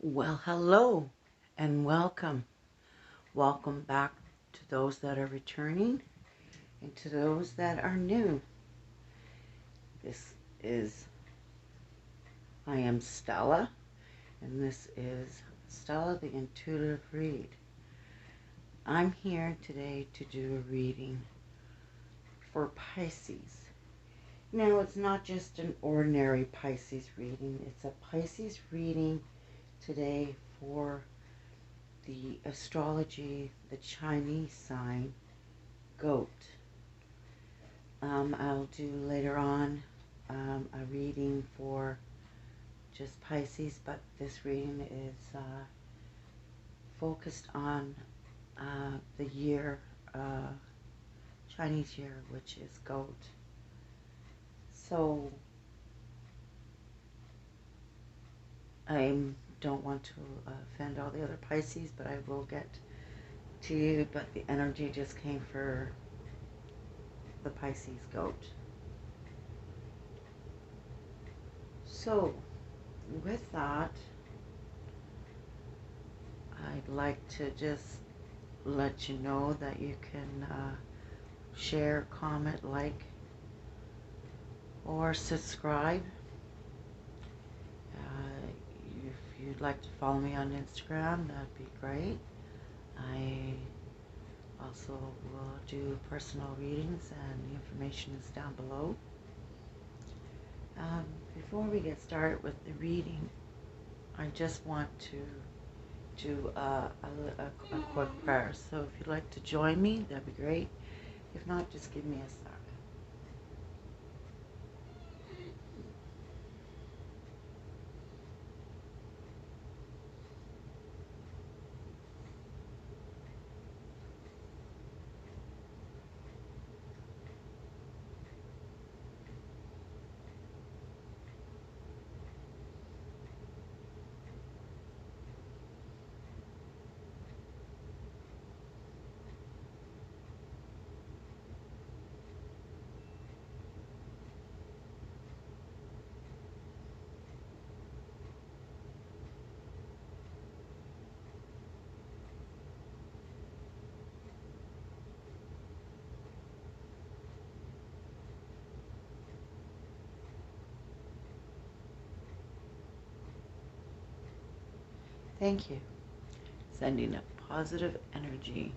Well, hello and welcome. Welcome back to those that are returning and to those that are new. This is, I am Stella, and this is Stella the Intuitive Read. I'm here today to do a reading for Pisces. Now, it's not just an ordinary Pisces reading, it's a Pisces reading today for the astrology, the Chinese sign, Goat. I'll do later on a reading for just Pisces, but this reading is focused on the year, Chinese year, which is Goat. So I don't want to offend all the other Pisces, but I will get to you, but the energy just came for the Pisces Goat. So with that, I'd like to just let you know that you can share, comment, like, or subscribe. If you'd like to follow me on Instagram, that'd be great. I also will do personal readings, and the information is down below. Before we get started with the reading, I just want to do a quick prayer. So if you'd like to join me, that'd be great. If not, just give me a sec. Thank you. Sending a positive energy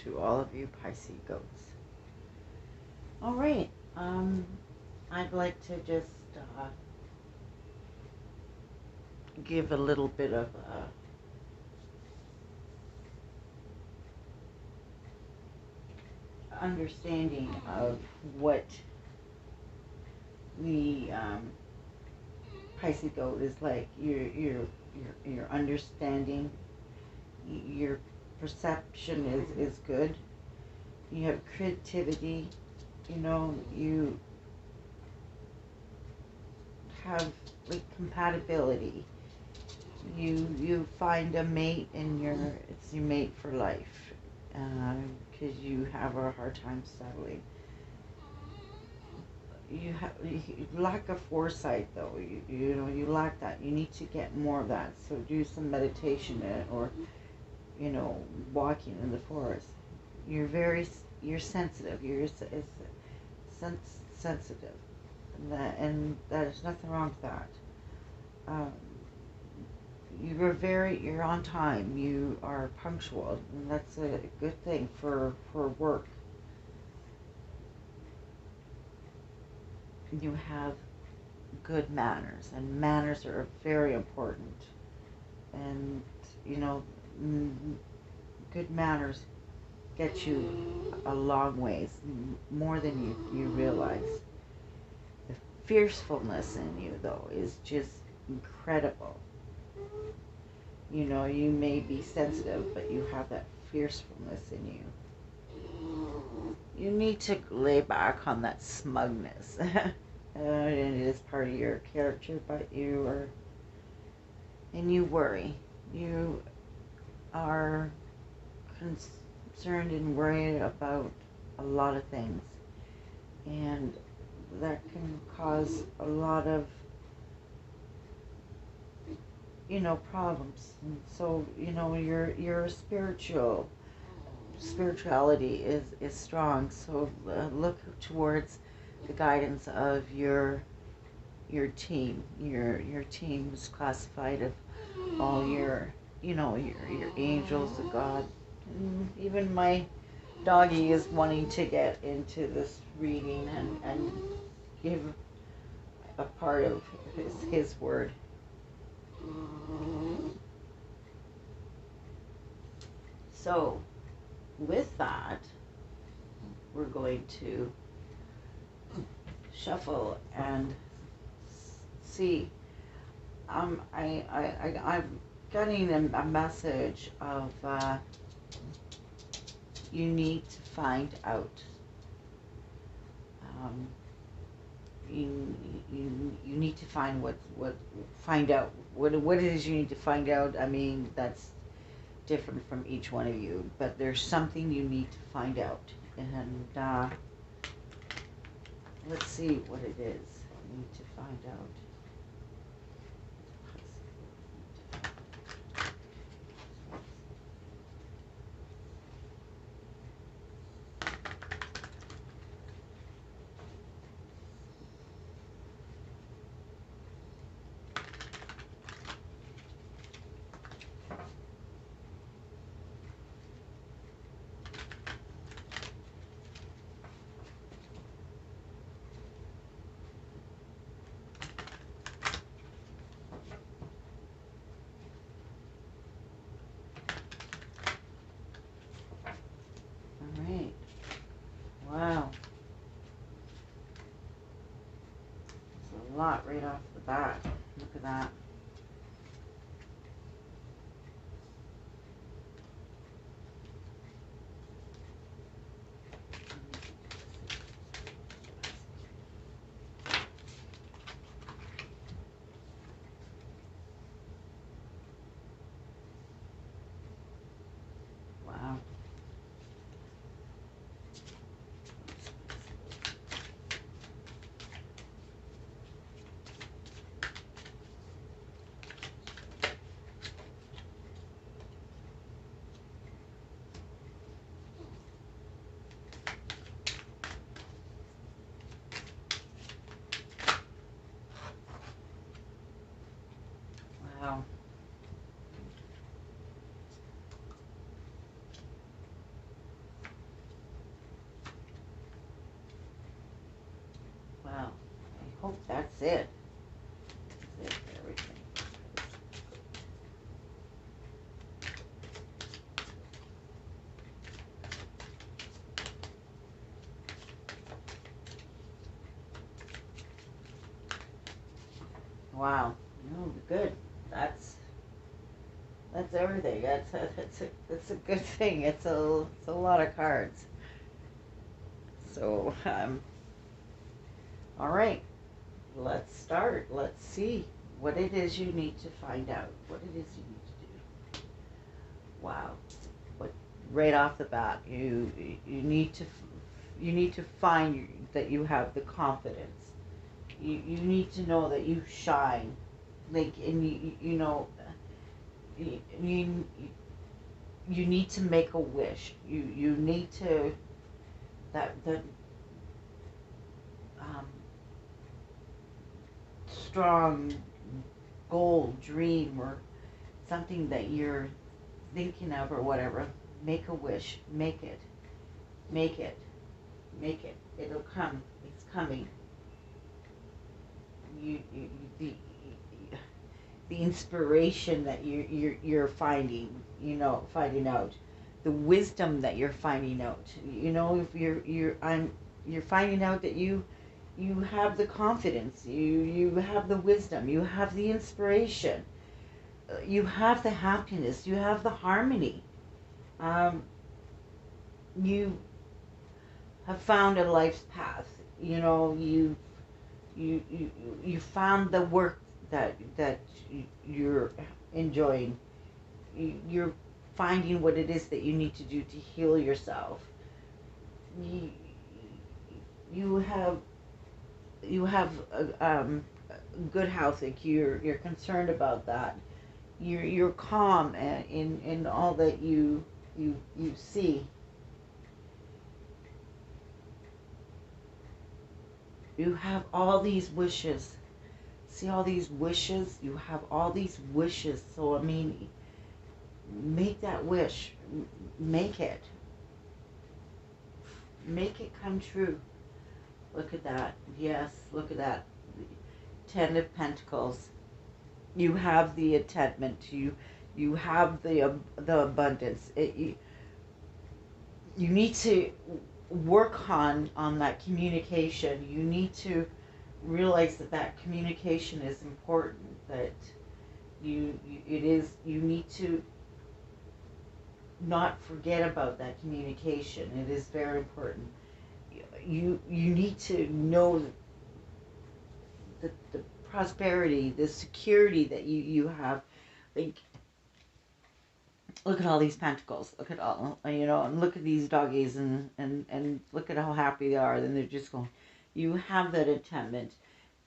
to all of you Pisces goats. All right. I'd like to just give a little bit of understanding of what the Pisces goat is like. Your understanding, your perception is good. You have creativity. You have like compatibility. You find a mate, and it's your mate for life, because you have a hard time settling. You lack of foresight, though. You lack that. You need to get more of that. So do some meditation, or walking in the forest. You're sensitive. You're sensitive, and there's nothing wrong with that. You're on time. You are punctual, and that's a good thing for work. You have good manners, and manners are very important. And good manners get you a long ways, more than you realize. The fiercefulness in you, though, is just incredible. You may be sensitive, but you have that fiercefulness in you. You need to lay back on that smugness. And it is part of your character, but you worry. You are concerned and worried about a lot of things, and that can cause a lot of problems. And so, your spirituality is strong. So look towards the guidance of your team. Your team is classified of all your angels of God. And even my doggy is wanting to get into this reading and give a part of his word. So, with that, we're going to shuffle and see. I'm getting a message of you need to find out. You need to find find out what it is you need to find out. I mean, that's different from each one of you, but there's something you need to find out, and let's see what it is you need to find out. Alright. Wow. It's a lot right off the bat. Look at that. Wow. Wow. Wow. I hope that's it. That's it for everything. Wow. No, good. That's everything. That's a good thing. It's a lot of cards. So, all right. Let's start. Let's see what it is you need to find out. What it is you need to do. Wow. But right off the bat, you need to find that you have the confidence. You need to know that you shine. Like, and you you need to make a wish. You need to that um, strong goal, dream, or something that you're thinking of or whatever. Make a wish. Make it. Make it. Make it. It'll come. It's coming. You the inspiration that you're finding, finding out, the wisdom that you're finding out. If you're finding out that you have the confidence, you have the wisdom, you have the inspiration, you have the happiness, you have the harmony. You have found a life's path. You found the work that you're enjoying. You're finding what it is that you need to do to heal yourself. You have good health. Like you're concerned about that. you're calm in all that you see. You have all these wishes. See all these wishes? You have all these wishes. So, I mean, make that wish. Make it. Make it come true. Look at that. Yes, look at that. Ten of Pentacles. You have the attachment. You have the abundance. You need to work on that communication. You need to realize that communication is important. That you need to not forget about that communication. It is very important. You need to know the prosperity, the security that you have. Like, look at all these pentacles. Look at all, and look at these doggies, and look at how happy they are. Then they're just going. You have that attachment.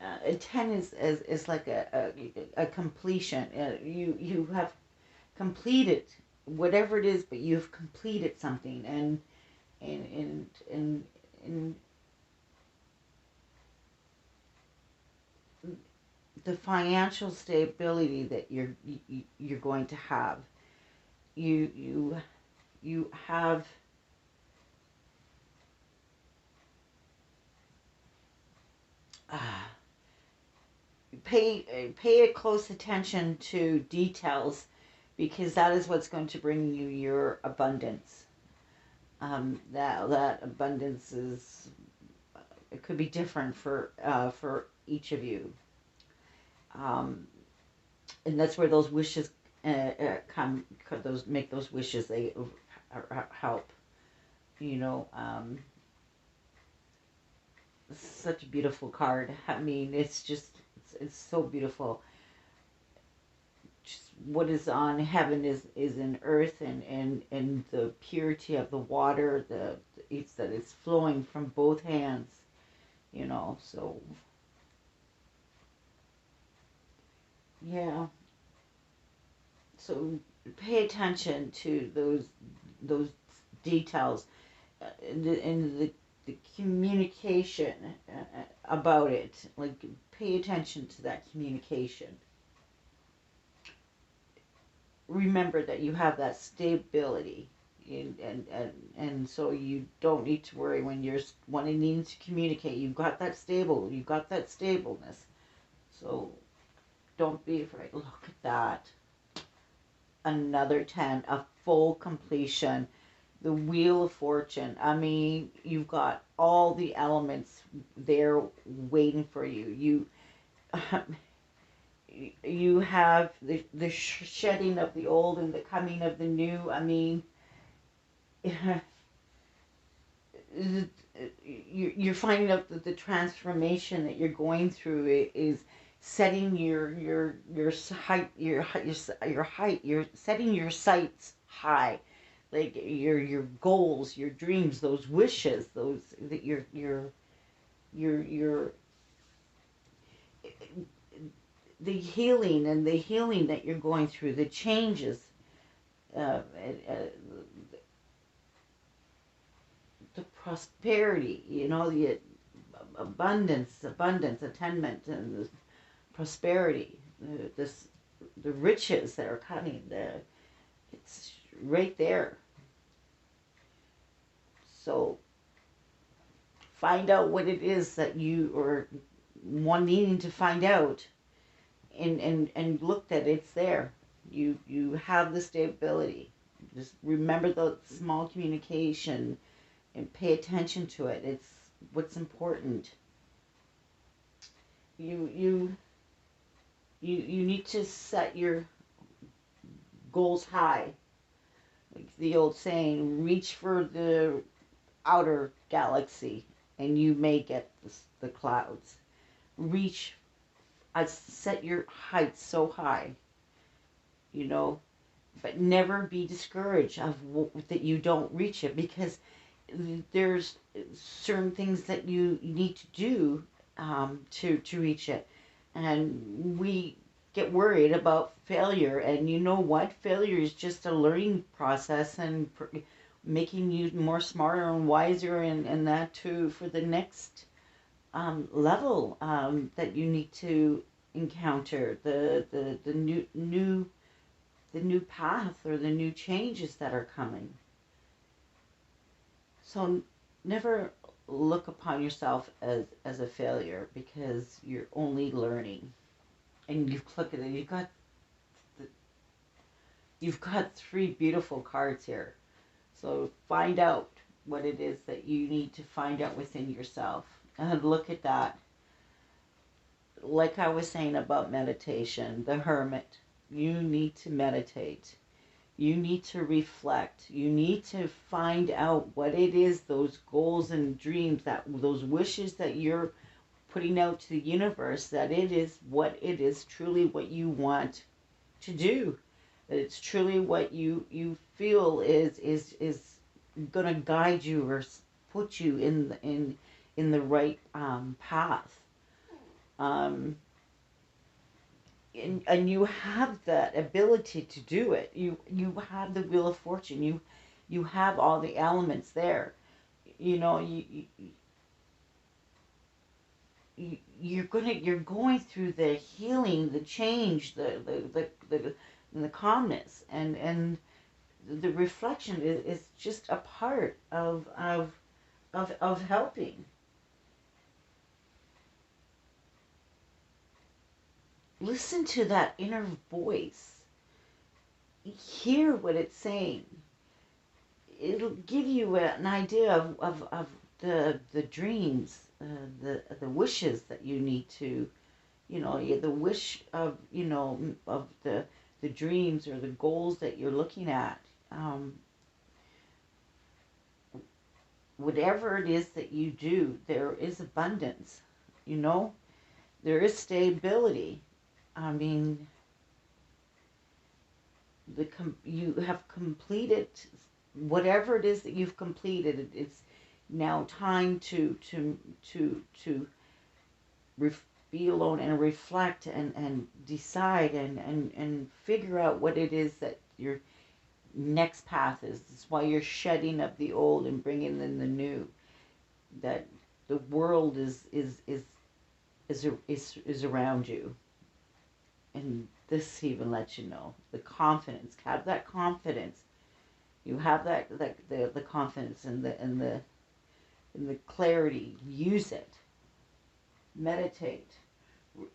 A 10 is like a completion. You have completed whatever it is, but you've completed something, and the financial stability that you're going to have. You have pay a close attention to details, because that is what's going to bring you your abundance. That abundance is, it could be different for each of you, and that's where those wishes come. Make those wishes, they help. Such a beautiful card. I mean, it's just it's so beautiful. Just what is on heaven is in earth, and the purity of the water, it's that it's flowing from both hands, so yeah. So pay attention to those details, and the communication about it. Like, pay attention to that communication. Remember that you have that stability, and so you don't need to worry when it needs to communicate. You've got that stableness. So don't be afraid. Look at that. Another 10, a full completion. The Wheel of Fortune. I mean, you've got all the elements there waiting for you. You have the shedding of the old and the coming of the new. I mean, you're finding out that the transformation that you're going through is setting your height. You're setting your sights high, like your goals, your dreams, those wishes, those that your the healing that you're going through, the changes, the prosperity, the abundance, attainment, and the prosperity, the riches that are coming. It's right there. So find out what it is that you are needing to find out, and look that it's there. You have the stability. Just remember the small communication and pay attention to it. It's what's important. You need to set your goals high. Like the old saying, reach for the outer galaxy and you may get the clouds. Set your height so high, but never be discouraged of that you don't reach it, because there's certain things that you need to do to reach it, and we get worried about failure. And you know what? Failure is just a learning process and making you more smarter and wiser, and that too for the next level that you need to encounter, the new path or the new changes that are coming. So never look upon yourself as a failure, because you're only learning. And you've got three beautiful cards here. So find out what it is that you need to find out within yourself. And look at that. Like I was saying about meditation, the hermit, you need to meditate. You need to reflect. You need to find out what it is, those goals and dreams, that those wishes that you're putting out to the universe, that it is truly what you want to do. That it's truly what you feel is going to guide you or put you in the right path. And you have that ability to do it. You have the wheel of fortune. You have all the elements there. You know, you're going through the healing, the change, the calmness, and the reflection is just a part of helping. Listen to that inner voice. Hear what it's saying. It'll give you an idea of the dreams, the wishes that you need to, the wish of, of the dreams or the goals that you're looking at. Whatever it is that you do, there is abundance, there is stability. I mean, you have completed whatever it is that you've completed. It's now time to be alone and reflect and decide and figure out what it is that your next path is. That's why you're shedding of the old and bringing in the new. That the world is around you. And this even lets you know the confidence. Have that confidence. You have the confidence and the clarity. Use it. Meditate.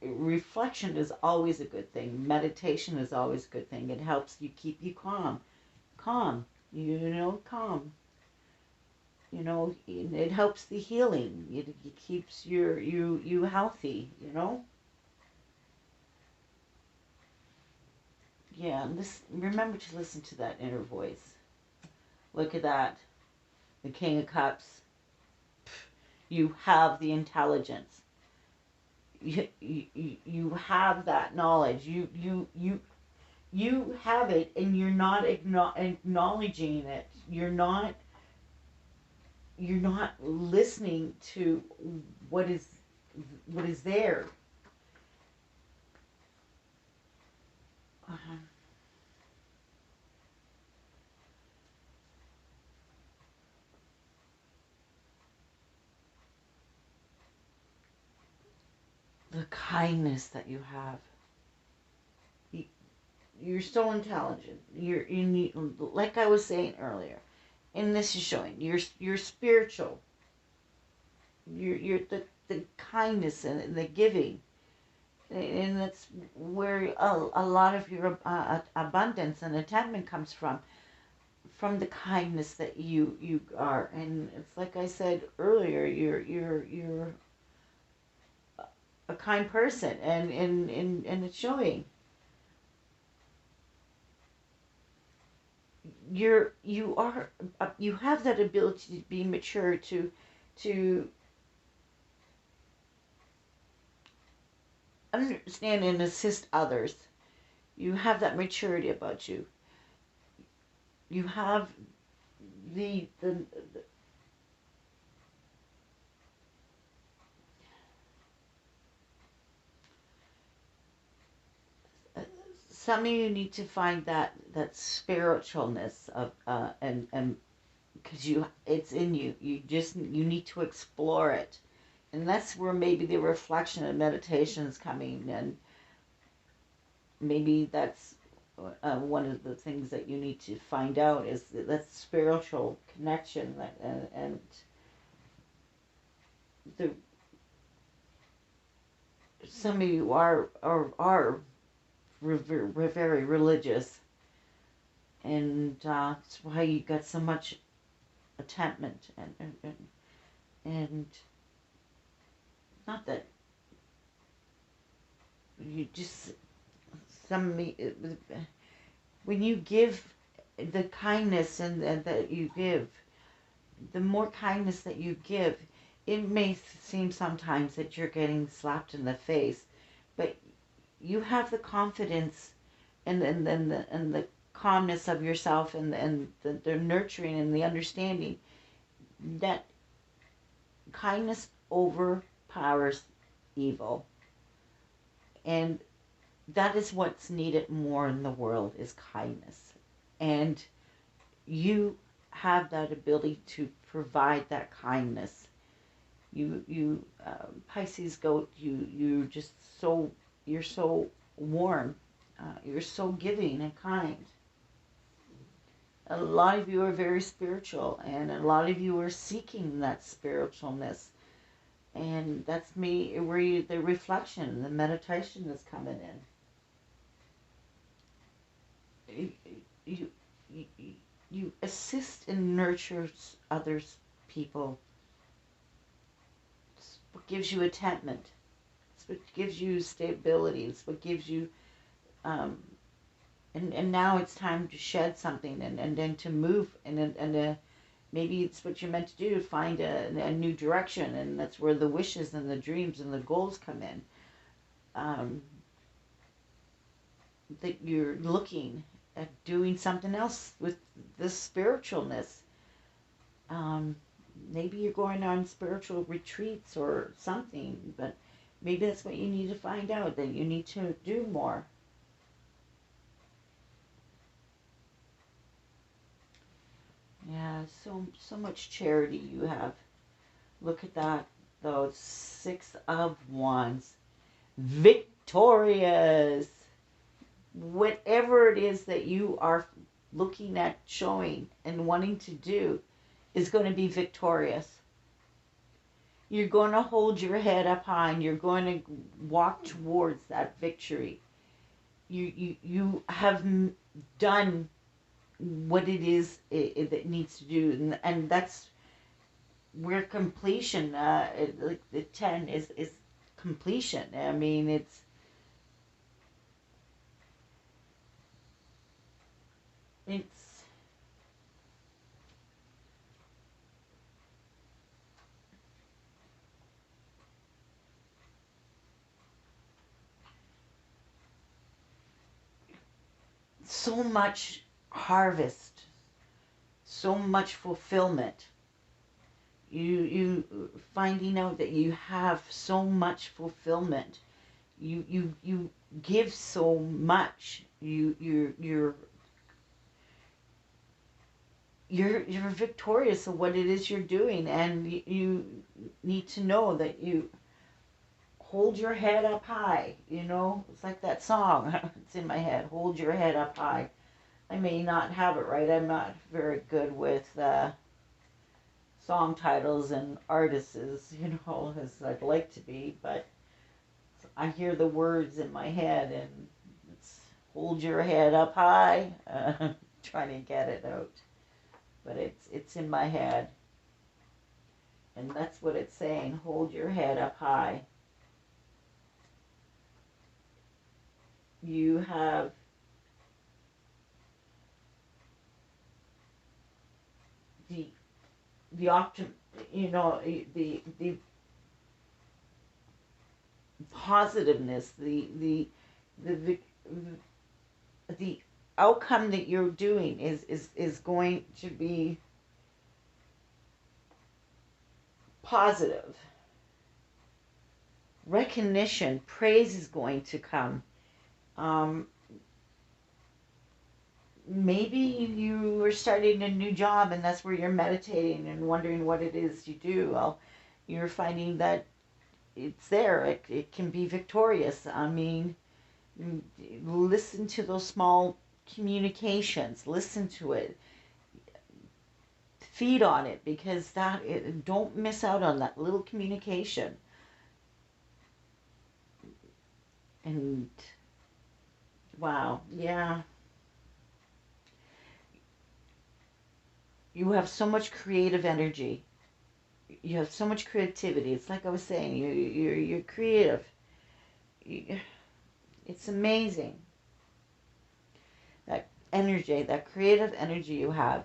Reflection is always a good thing. Meditation is always a good thing. It helps you keep you calm. Calm. Calm. It helps the healing. It keeps you healthy. Yeah, and remember to listen to that inner voice. Look at that. The King of Cups. You have the intelligence. You have that knowledge. You have it, and you're not acknowledging it. You're not listening to what is there. The kindness that you have. You're so intelligent. Like I was saying earlier, and this is showing you're spiritual. You're the kindness and the giving, and that's where a lot of your abundance and attachment comes from the kindness that you are. And it's like I said earlier, you're a kind person, and it's showing. You have that ability to be mature, to understand and assist others. You have that maturity about you. You have the some of you need to find that spiritualness of and because it's in you. You need to explore it, and that's where maybe the reflection and meditation is coming, and maybe that's one of the things that you need to find out is that spiritual connection, and the some of you are very religious, and that's why you got so much attachment, and not that you just when you give the kindness and that you give, the more kindness that you give, it may seem sometimes that you're getting slapped in the face, but you have the confidence and the calmness of yourself, and the nurturing and the understanding that kindness overpowers evil, and that is what's needed more in the world, is kindness. And you have that ability to provide that kindness. You Pisces goat, you're so warm, you're so giving and kind. A lot of you are very spiritual, and a lot of you are seeking that spiritualness, and that's where the reflection, the meditation is coming in. You assist and nurture others people. It's what gives you attachment. It's what gives you stability. It's what gives you and now it's time to shed something, and then to move, and maybe it's what you're meant to do, to find a new direction, and that's where the wishes and the dreams and the goals come in. That you're looking at doing something else with this spiritualness. Maybe you're going on spiritual retreats or something, but maybe that's what you need to find out, that you need to do more. Yeah, so much charity you have. Look at that, though. 6 of Wands. Victorious. Whatever it is that you are looking at, showing, and wanting to do is going to be victorious. You're going to hold your head up high, and you're going to walk towards that victory. You have done what it is that needs to do, and that's where completion, like the 10 is completion. I mean, it's so much harvest, so much fulfillment. You finding out that you have so much fulfillment. You give so much. You're victorious of what it is you're doing, and you need to know that you hold your head up high. It's like that song. It's in my head. Hold your head up high. I may not have it right. I'm not very good with song titles and artists, as I'd like to be, but I hear the words in my head, and it's hold your head up high. Trying to get it out, but it's in my head, and that's what it's saying. Hold your head up high. You have the option, the positiveness, the outcome that you're doing is going to be positive. Recognition, praise is going to come. maybe you are starting a new job and that's where you're meditating and wondering what it is you do. Well, you're finding that it's there. It can be victorious. I mean, listen to those small communications. Listen to it. Feed on it, because don't miss out on that little communication. And wow, yeah. You have so much creative energy. You have so much creativity. It's like I was saying, you're creative. It's amazing. That energy, that creative energy you have,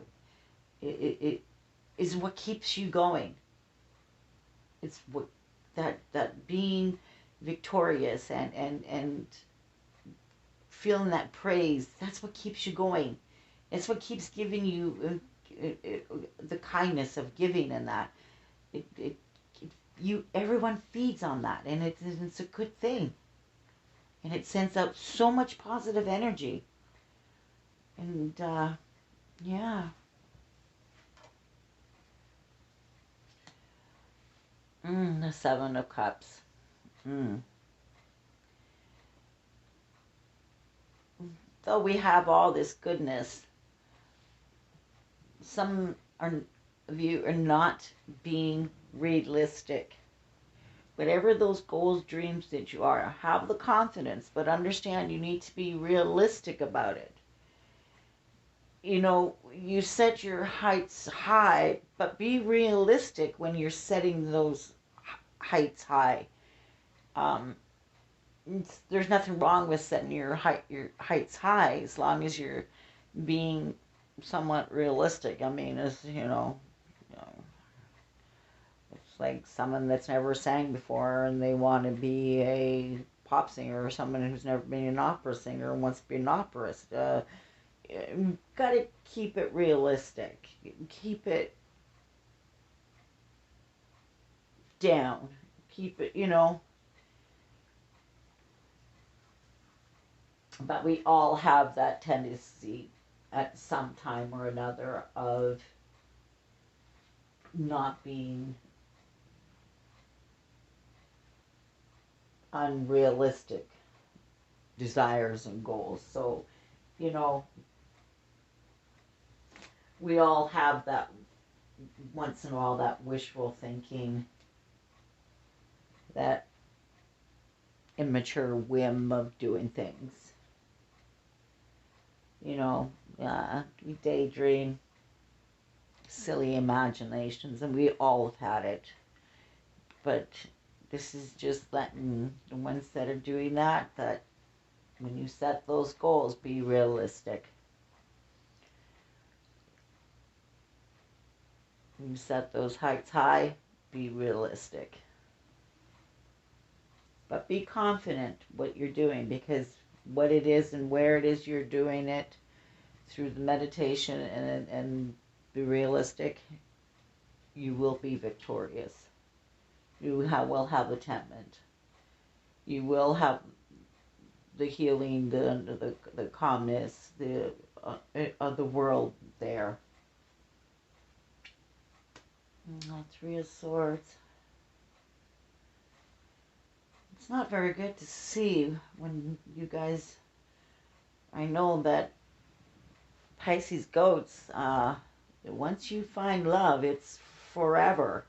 it is what keeps you going. It's what that being victorious and feeling that praise. That's what keeps you going. It's what keeps giving you the kindness of giving, and that it everyone feeds on that, and it's a good thing, and it sends out so much positive energy. And yeah. The Seven of Cups. Though we have all this goodness, some of you are not being realistic. Whatever those goals, dreams that you are, have the confidence, but understand you need to be realistic about it. You set your heights high, but be realistic when you're setting those heights high. There's nothing wrong with setting your heights high, as long as you're being somewhat realistic. I mean, it's like someone that's never sang before and they want to be a pop singer, or someone who's never been an opera singer and wants to be an operaist. Got to keep it realistic. Keep it down. Keep it, But we all have that tendency at some time or another of not being unrealistic desires and goals. So, we all have that once in a while, that wishful thinking, that immature whim of doing things. We daydream, silly imaginations, and we all have had it. But this is just letting the ones that are doing that when you set those goals, be realistic. When you set those heights high, be realistic. But be confident what you're doing, because what it is and where it is you're doing it, through the meditation and be realistic, you will be victorious. You will have contentment. You will have the healing, the calmness, of the world there. Three of Swords. It's not very good to see when you guys, I know that Pisces goats, once you find love, it's forever.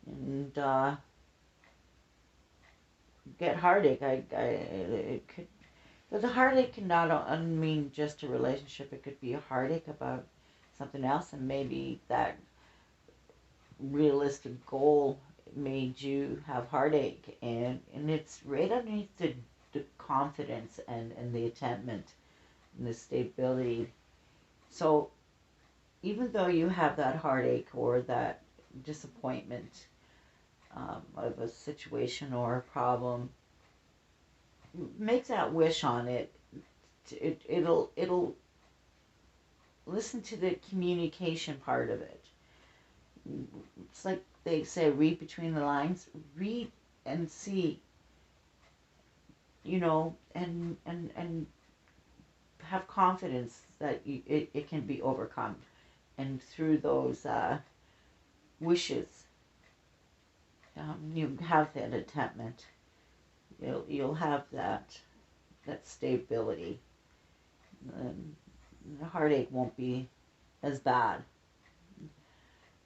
And get heartache. It could, but the heartache can not mean just a relationship. It could be a heartache about something else, and maybe that realistic goal made you have heartache, and it's right underneath the confidence and the contentment and the stability. So even though you have that heartache or that disappointment of a situation or a problem, make that wish on it. It'll listen to the communication part of it. It's like they say, read between the lines. Read and see, and have confidence that it can be overcome. And through those wishes, you have that contentment. You'll have that stability. The heartache won't be as bad.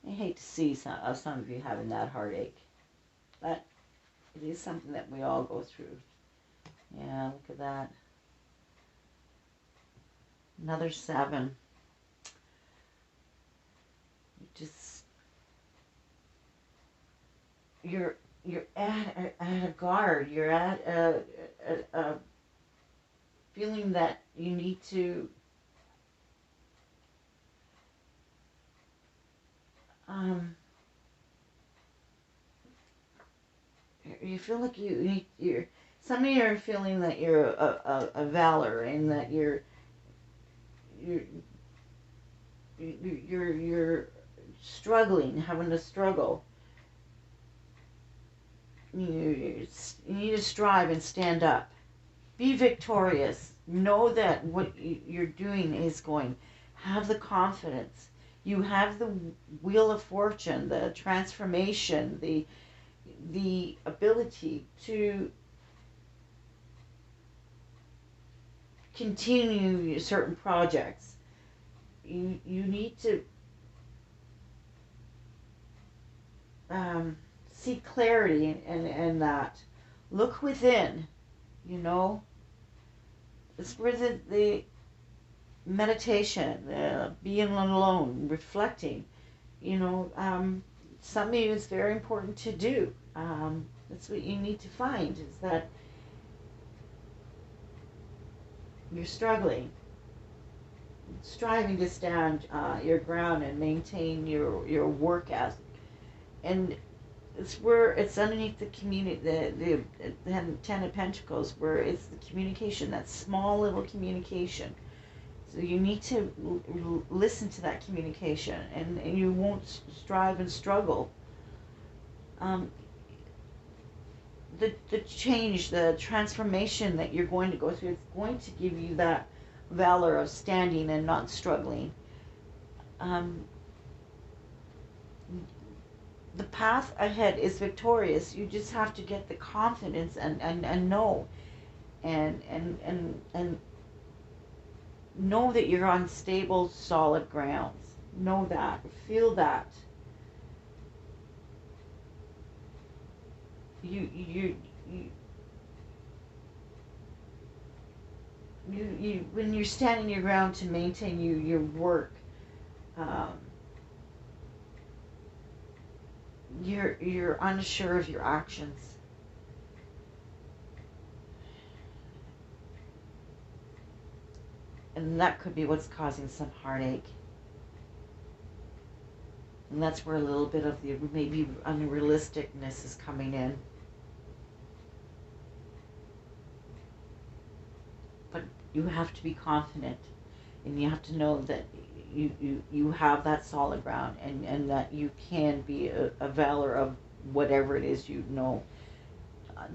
I hate to see some of you having that heartache, but it is something that we all go through. Yeah, look at that. Another 7. You're at a guard. You're at a feeling that you need to you feel like you're some of you are feeling that you're a valor, and that you're struggling, having to struggle. You need to strive and stand up. Be victorious. Know that what you're doing is going. Have the confidence. You have the wheel of fortune, the transformation, the ability to continue certain projects. You need to seek clarity and that. Look within, you know. It's where the meditation, being alone, reflecting, you know, some of you it's very important to do. That's what you need to find, is that you're striving to stand your ground and maintain your work ethic. And it's where it's underneath the community, the Ten of Pentacles, where it's the communication, that small little communication. So you need to listen to that communication, and you won't strive and struggle. The change, the transformation that you're going to go through, it's going to give you that valor of standing and not struggling. The path ahead is victorious. You just have to get the confidence and know and know that you're on stable, solid grounds. Know that. Feel that. You when you're standing your ground to maintain your work, you're unsure of your actions. And that could be what's causing some heartache. And that's where a little bit of the maybe unrealisticness is coming in. But you have to be confident, and you have to know that you have that solid ground, and that you can be a valor of whatever it is you know.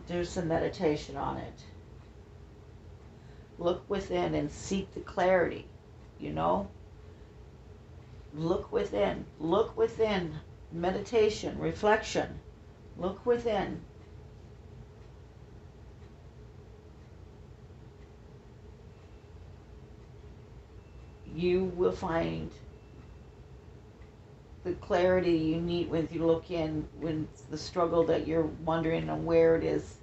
Do some meditation on it. Look within and seek the clarity, you know. Look within. Look within. Meditation, reflection. Look within. You will find the clarity you need when you look in, when the struggle that you're wondering on where it is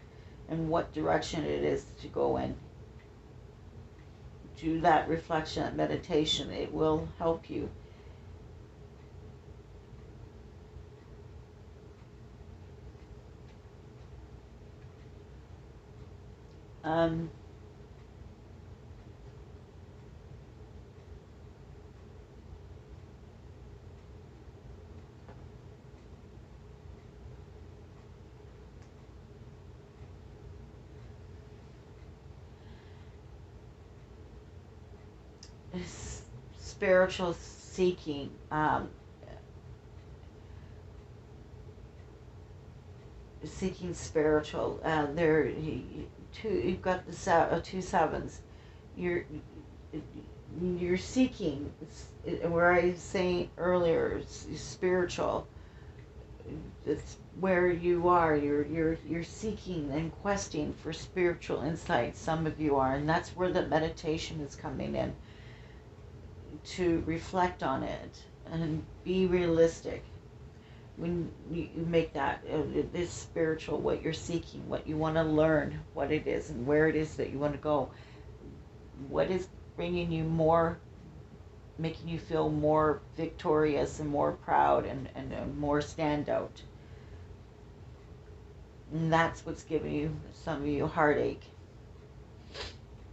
and what direction it is to go in. Do that reflection, that meditation. It will help you. Spiritual seeking. Seeking spiritual. You've got the 2 sevens. you're seeking, where I was saying earlier, spiritual. It's where you are. You're seeking and questing for spiritual insight. Some of you are, and that's where the meditation is coming in, to reflect on it and be realistic. When you make that, it is spiritual, what you're seeking, what you want to learn, what it is, and where it is that you want to go. What is bringing you more, making you feel more victorious and more proud and more standout. And that's what's giving you, some of you, heartache.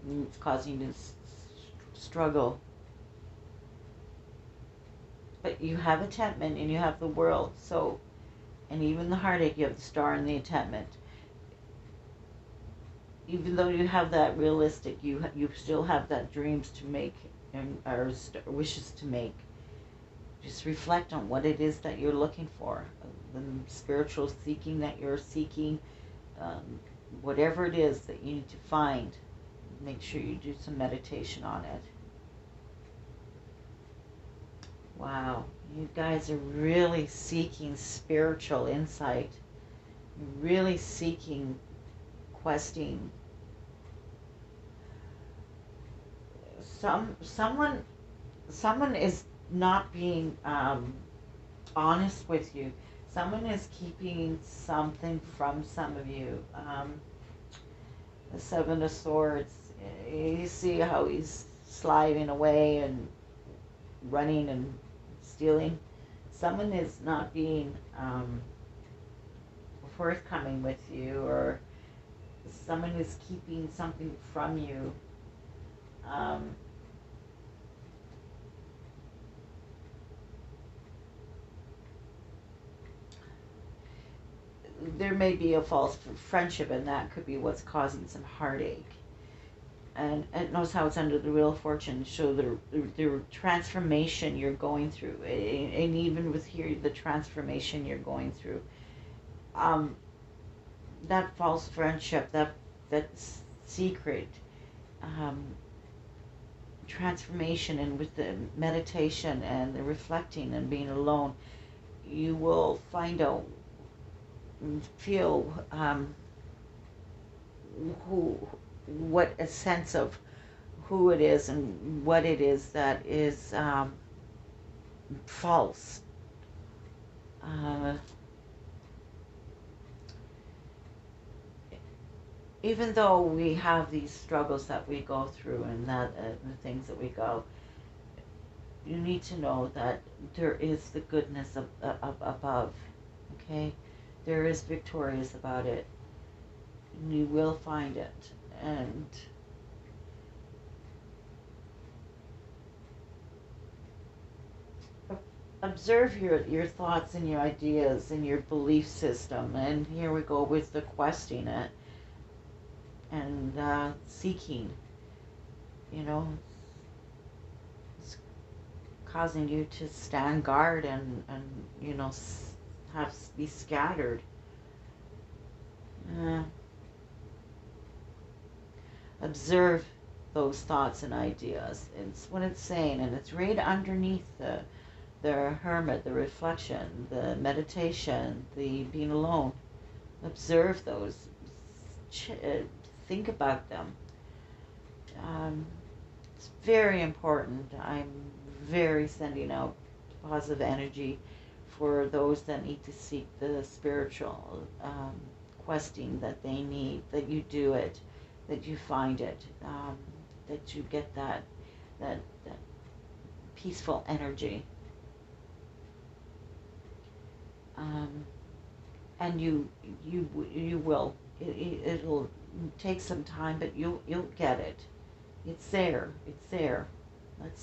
And it's causing you to struggle. But you have attachment and you have the world, so, and even the heartache, you have the star and the attachment. Even though you have that realistic, you still have that dreams to make and or wishes to make. Just reflect on what it is that you're looking for, the spiritual seeking that you're seeking, whatever it is that you need to find. Make sure you do some meditation on it. Wow, you guys are really seeking spiritual insight. You're really seeking, questing. Someone is not being honest with you. Someone is keeping something from some of you. The Seven of Swords. You see how he's sliding away and running and stealing. Someone is not being forthcoming with you, or someone is keeping something from you. There may be a false friendship, and that could be what's causing some heartache. And it knows how it's under the Wheel of Fortune, show the transformation you're going through, and even with here, the transformation you're going through. That false friendship, that secret transformation, and with the meditation and the reflecting and being alone, you will find out, feel what a sense of who it is and what it is that is false. Even though we have these struggles that we go through, and that the things that we go, you need to know that there is the goodness above. Okay, there is victorious about it. And you will find it, and observe your thoughts and your ideas and your belief system. And here we go with the questing it and seeking. You know, it's causing you to stand guard and you know, be scattered. Observe those thoughts and ideas. It's what it's saying, and it's right underneath the hermit, the reflection, the meditation, the being alone. Observe those. Think about them. It's very important. I'm very sending out positive energy for those that need to seek the spiritual questing that they need, that you do it, that you find it, that you get that peaceful energy. And you will. It'll take some time, but you'll get it. It's there. It's there. That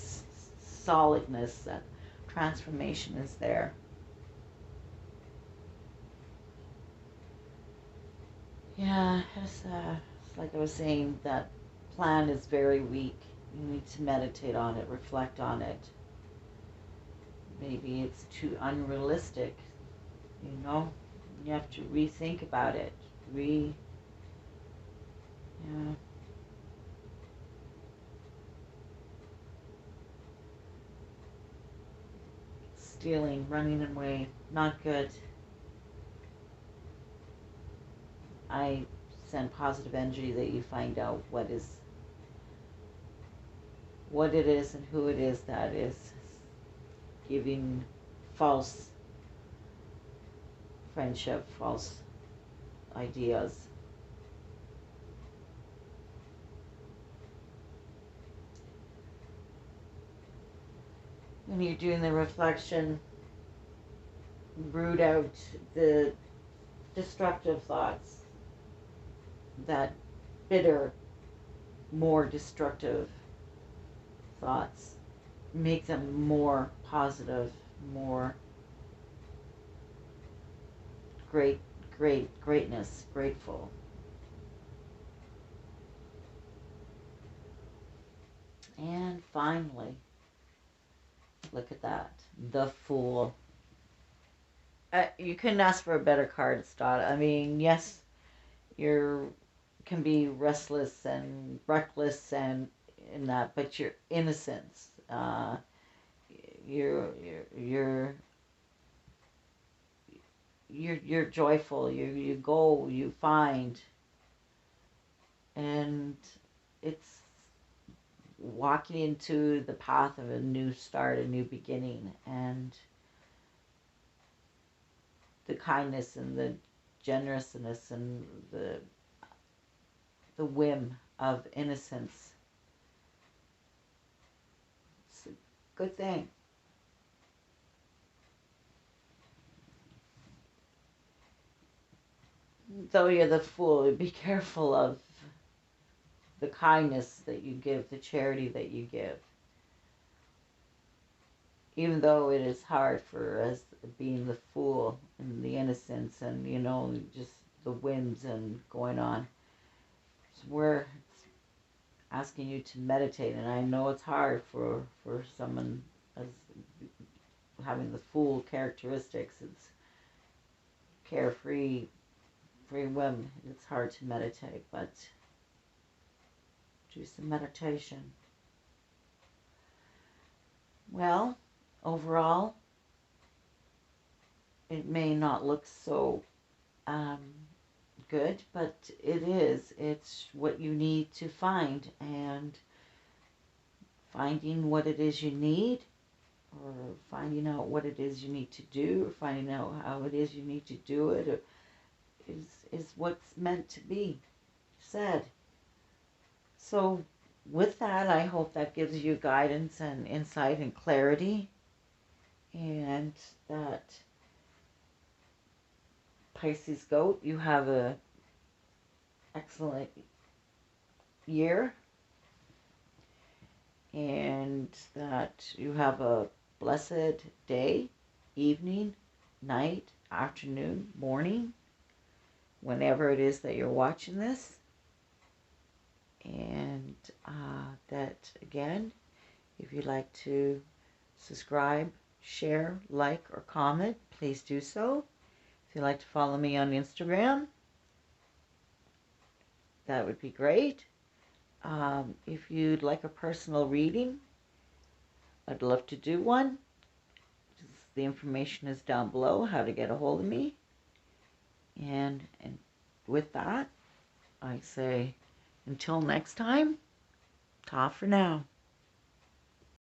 solidness, that transformation is there. Yeah, it's like I was saying, that plan is very weak. You need to meditate on it, reflect on it. Maybe it's too unrealistic, you know? You have to rethink about it. Yeah. stealing, running away, not good. I send positive energy that you find out what it is and who it is that is giving false friendship, false ideas. When you're doing the reflection, root out the destructive thoughts, that bitter, more destructive thoughts. Make them more positive, more greatness, grateful. And finally, look at that, the Fool. You couldn't ask for a better card, Stella. I mean, yes, you can be restless and reckless and in that, but your innocence, you're you're you're joyful. You go, you find, and it's walking into the path of a new start, a new beginning, and the kindness and the generousness and the whim of innocence. It's a good thing. Though you're the Fool, be careful of the kindness that you give, the charity that you give. Even though it is hard for us being the Fool and the innocence and, just the whims and going on. We're asking you to meditate, and I know it's hard for someone as having the Fool characteristics. It's carefree, free whim. It's hard to meditate, but do some meditation. Well, overall, it may not look so good, but it is. It's what you need to find, and finding what it is you need, or finding out what it is you need to do, or finding out how it is you need to do it, is what's meant to be said. So with that, I hope that gives you guidance and insight and clarity, and that Pisces goat, you have a excellent year, and that you have a blessed day, evening, night, afternoon, morning, whenever it is that you're watching this. And that, again, if you'd like to subscribe, share, like, or comment, please do so. If you'd like to follow me on Instagram, that would be great. If you'd like a personal reading, I'd love to do one. The information is down below, how to get a hold of me. And with that, I say, until next time, ta for now.